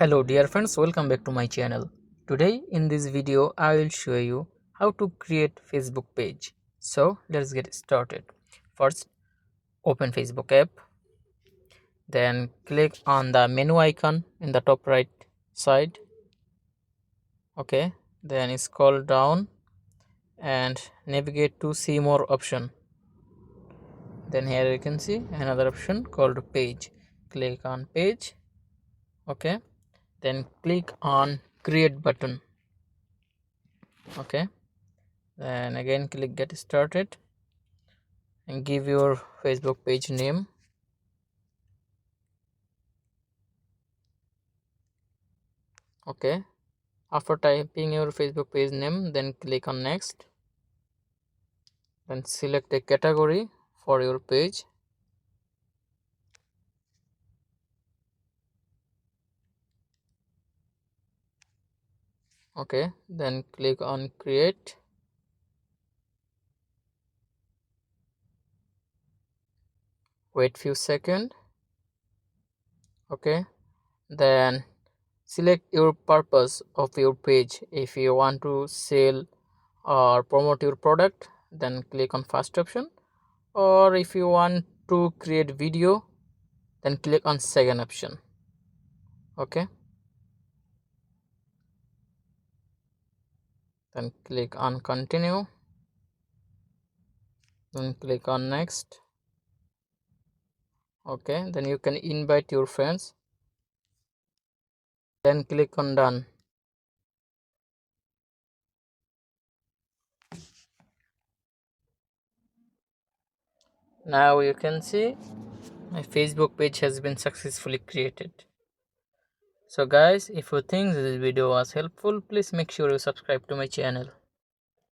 Hello dear friends, welcome back to my channel. Today in this video I will show you how to create Facebook page. So let's get started. First open Facebook app, then click on the menu icon in the top right side. Okay, then scroll down and navigate to see more option. Then here you can see another option called page. Click on page. Okay, then click on create button. Okay, then again click get started and give your Facebook page name. Okay, after typing your Facebook page name, then click on next, then select a category for your page. Okay, then click on create. Wait few seconds. Okay, then select your purpose of your page. If you want to sell or promote your product, then click on first option, or if you want to create video, then click on second option. Okay, then click on continue, then click on next. Okay, then you can invite your friends, then click on done. Now you can see my Facebook page has been successfully created. So guys, if you think this video was helpful, please make sure you subscribe to my channel.